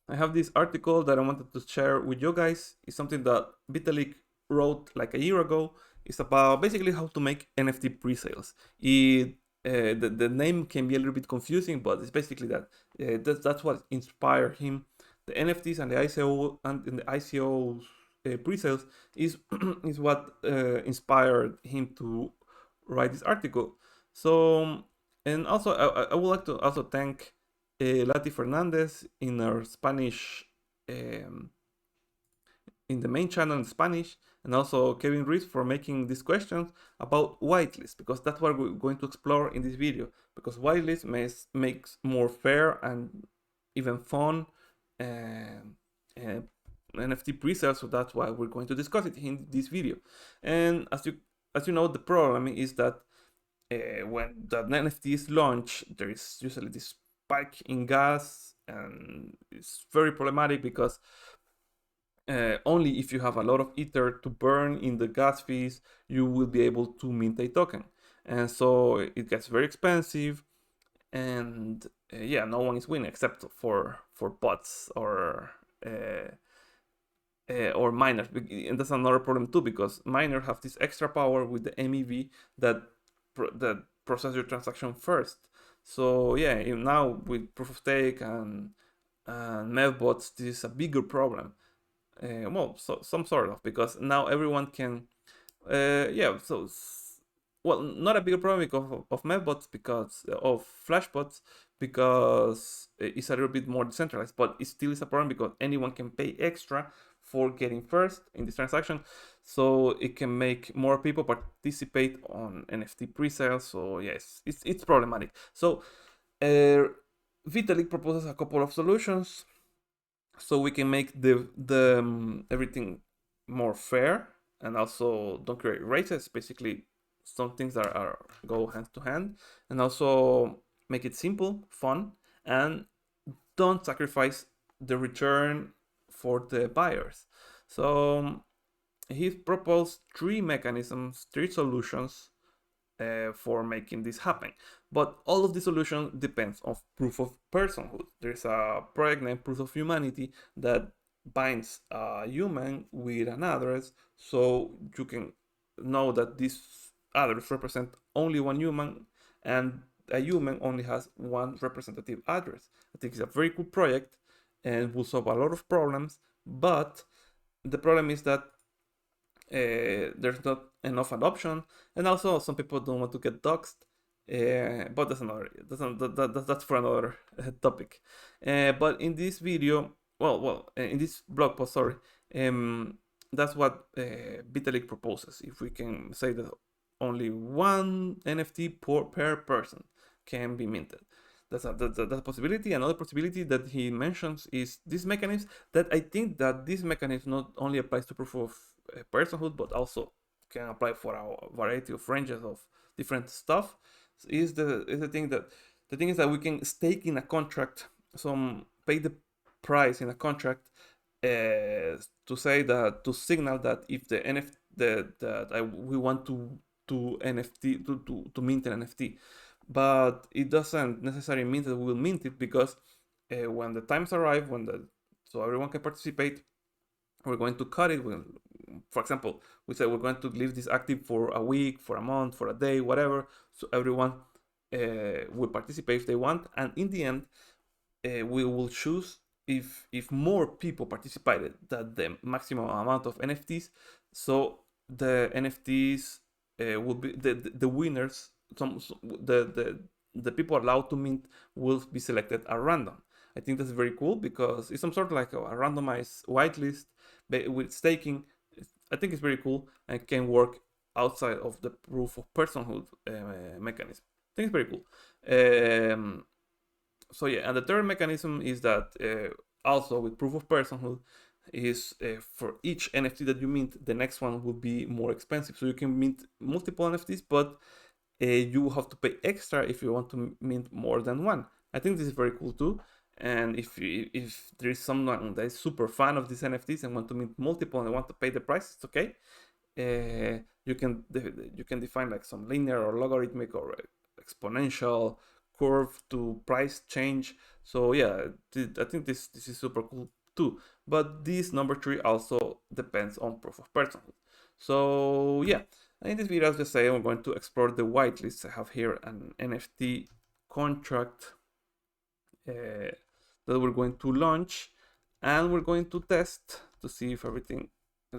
I have this article that I wanted to share with you guys. It's something that Vitalik wrote like a year ago. It's about basically how to make NFT pre-sales. The name can be a little bit confusing, but it's basically that's what inspired him. The NFTs and the ICO and the ICO pre-sales is is what inspired him to write this article. So, and also I would like to also thank Lati Fernandez in our Spanish, um, in the main channel in Spanish, and also Kevin Reese for making these questions about whitelist, because that's what we're going to explore in this video. Because whitelist makes more fair and even fun NFT pre-sales, so that's why we're going to discuss it in this video. And as you know, the problem is that when the NFTs launch, there is usually this spike in gas, and it's very problematic because only if you have a lot of ether to burn in the gas fees, you will be able to mint a token. And so it gets very expensive, and yeah, no one is winning except for bots or miners. And that's another problem too, because miners have this extra power with the MEV that process your transaction first. So yeah, now with proof of stake and mevbots, this is a bigger problem. Well, so some sort of, because now everyone can yeah, so well, not a bigger problem because of mevbots, because of flashbots, because it's a little bit more decentralized, but it still is a problem because anyone can pay extra for getting first in this transaction, so it can make more people participate on NFT pre-sales. So yes, it's problematic. So Vitalik proposes a couple of solutions so we can make the everything more fair, and also don't create races. Basically, some things are go hand to hand, and also make it simple, fun, and don't sacrifice the return for the buyers. So he proposed three mechanisms, three solutions for making this happen. But all of the solution depends on proof of personhood. There's a project named Proof of Humanity that binds a human with an address, so you can know that this address represent only one human, and a human only has one representative address. I think it's a very cool project and will solve a lot of problems, but the problem is that there's not enough adoption, and also some people don't want to get doxxed. But that's for another topic. But in this video, in this blog post, sorry, that's what Vitalik proposes. If we can say that only one NFT per person can be minted. That's a possibility. Another possibility that he mentions is this mechanism, that I think that this mechanism not only applies to proof of personhood, but also can apply for a variety of ranges of different stuff. Is the thing is that we can stake in a contract, pay the price in a contract to say that, to signal that if the NFT we want to NFT to mint an NFT, but it doesn't necessarily mean that we will mint it, because when the times arrive, so everyone can participate, we're going to cut it. For example, we say we're going to leave this active for a week, for a month, for a day, whatever, so everyone will participate if they want, and in the end we will choose, if more people participated than the maximum amount of NFTs, so the NFTs will be the winners. The people allowed to mint will be selected at random. I think that's very cool, because it's some sort of like a randomized whitelist with staking. I think it's very cool and can work outside of the proof of personhood mechanism. I think it's very cool. So yeah, and the third mechanism is that also with proof of personhood is for each NFT that you mint, the next one will be more expensive. So you can mint multiple NFTs, but you have to pay extra if you want to mint more than one. I think this is very cool too. And if there is someone that is super fan of these NFTs and want to mint multiple and want to pay the price, it's okay. You can define like some linear or logarithmic or exponential curve to price change. So yeah, I think this is super cool too. But this number 3 also depends on proof of personhood. So yeah, in this video, as I say, we're going to explore the whitelist. I have here an NFT contract that we're going to launch, and we're going to test to see if everything,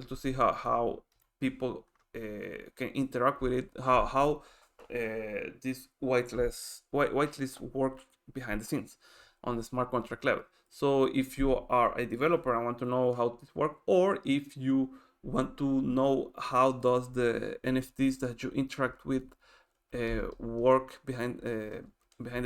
to see how people can interact with it, how this whitelist works behind the scenes on the smart contract level. So if you are a developer and want to know how this works, or if you want to know how does the NFTs that you interact with work behind the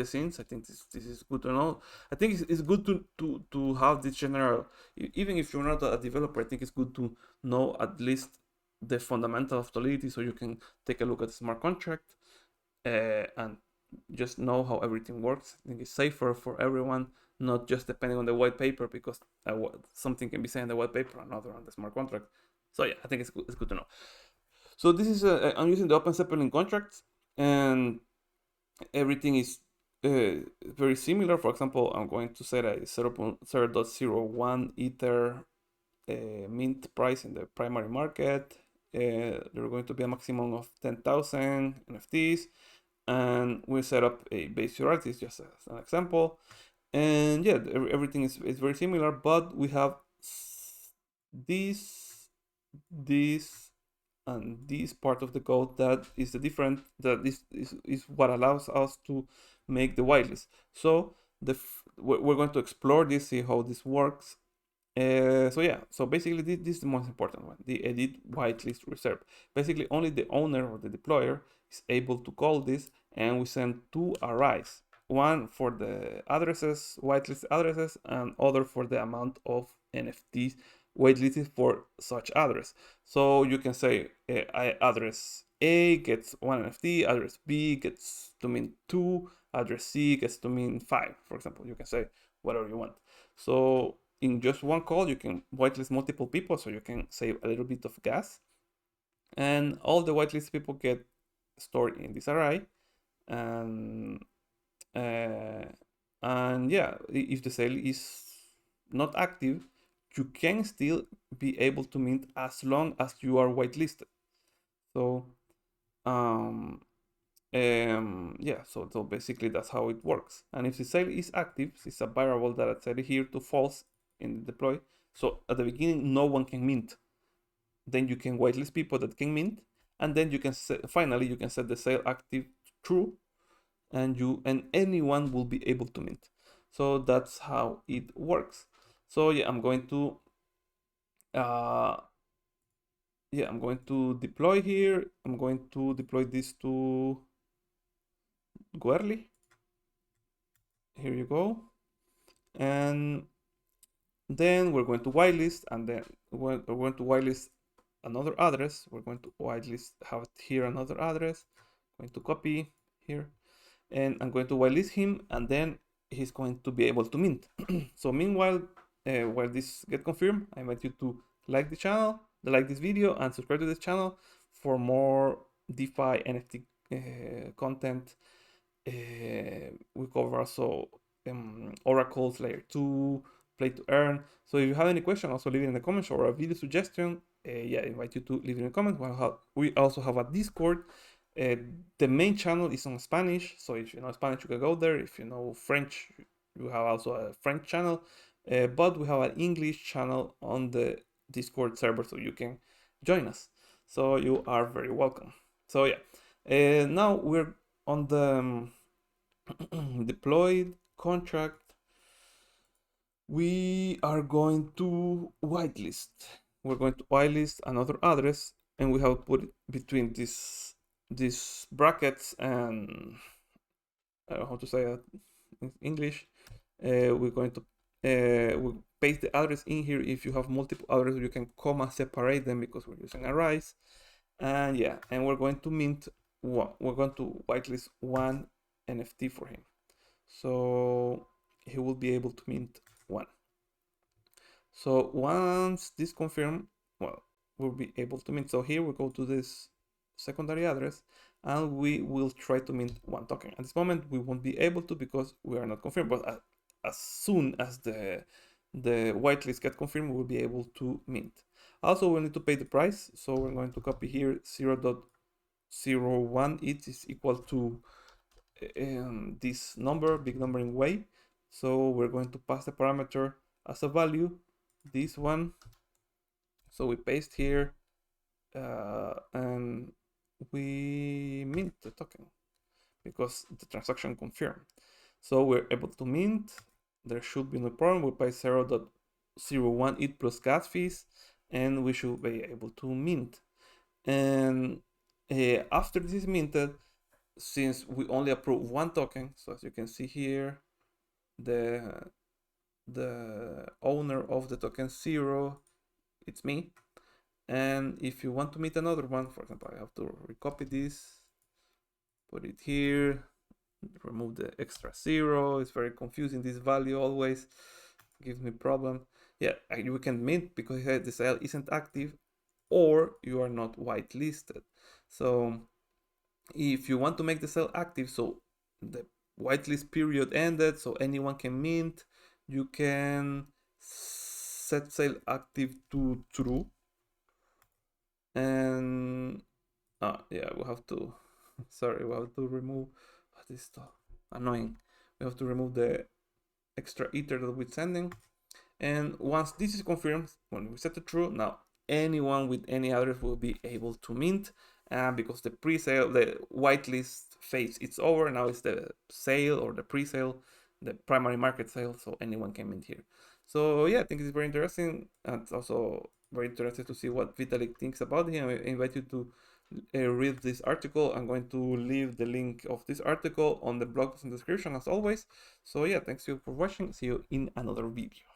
scenes, I think this is good to know. I think it's good to have this general, even if you're not a developer, I think it's good to know at least the fundamental of Solidity, so you can take a look at the smart contract and just know how everything works. I think it's safer for everyone, not just depending on the white paper, because something can be said in the white paper, another on the smart contract. So yeah, I think it's good to know. So this is I'm using the Open Zeppelin contracts, and everything is very similar. For example, I'm going to set a 0.01 Ether mint price in the primary market. There are going to be a maximum of 10,000 NFTs, and we set up a base URL, just as an example. And yeah, everything is very similar, but we have this and this part of the code that is the different, that is what allows us to make the whitelist. So we're going to explore this, see how this works. So yeah, so basically this is the most important one, the edit whitelist reserve. Basically only the owner or the deployer is able to call this, and we send two arrays, one for the addresses, whitelist addresses, and other for the amount of NFTs waitlisted for such address. So you can say address A gets 1 NFT, address B gets to mean 2, address C gets to mean 5, for example. You can say whatever you want. So in just one call, you can whitelist multiple people, so you can save a little bit of gas. And all the whitelist people get stored in this array. And yeah, if the sale is not active, you can still be able to mint as long as you are whitelisted. So yeah, so basically that's how it works. And if the sale is active, it's a variable that I set here to false in the deploy. So at the beginning, no one can mint. Then you can whitelist people that can mint, and then you can finally you can set the sale active true, and anyone will be able to mint. So that's how it works. So yeah, I'm going to deploy here. I'm going to deploy this to Goerli. Here you go. And then we're going to whitelist, and then we're going to whitelist another address. We're going to whitelist, have here another address. I'm going to copy here, and I'm going to whitelist him, and then he's going to be able to mint. So meanwhile, while this get confirmed, I invite you to like the channel, like this video, and subscribe to this channel for more DeFi NFT content. We cover also oracles, layer 2, play to earn. So if you have any question, also leave it in the comments, or a video suggestion. Yeah, I invite you to leave it in the comments. We also have a Discord. The main channel is on Spanish, so if you know Spanish, you can go there. If you know French, you have also a French channel. But we have an English channel on the Discord server, so you can join us. So you are very welcome. So yeah, now we're on the deployed contract. We are going to whitelist. We're going to whitelist another address, and we have put it between these brackets, and I don't know how to say that in English. We're going to we paste the address in here. If you have multiple addresses, you can comma separate them because we're using arrays. And yeah, and we're going to mint one. We're going to whitelist one NFT for him, so he will be able to mint one. So once this confirmed, well, we'll be able to mint. So here we go to this secondary address, and we will try to mint one token. At this moment, we won't be able to because we are not confirmed, but as soon as the whitelist get confirmed, we'll be able to mint. Also, we need to pay the price, so we're going to copy here 0.01 it is equal to this number, big number in way. So we're going to pass the parameter as a value, this one. So we paste here and we mint the token because the transaction confirmed. So we're able to mint. There should be no problem. We pay 0.01 it plus gas fees, and we should be able to mint. And after this is minted, since we only approve one token, so as you can see here, the owner of the token 0, it's me. And if you want to mint another one, for example, I have to recopy this, put it here, remove the extra 0. It's very confusing, this value always gives me problem. Yeah, you can mint because the sale isn't active or you are not whitelisted. So if you want to make the sale active, so the whitelist period ended, so anyone can mint, you can set sale active to true. And yeah, we have to sorry, we have to remove this stuff, annoying. We have to remove the extra ether that we're sending. And once this is confirmed, when we set it true, now anyone with any address will be able to mint, because the pre-sale, the whitelist phase, it's over. Now it's the sale or the pre-sale, the primary market sale, so anyone can mint here. So yeah, I think it's very interesting, and it's also very interesting to see what Vitalik thinks about it. I invite you to read this article. I'm going to leave the link of this article on the blog post in the description as always. So yeah, thanks you for watching. See you in another video.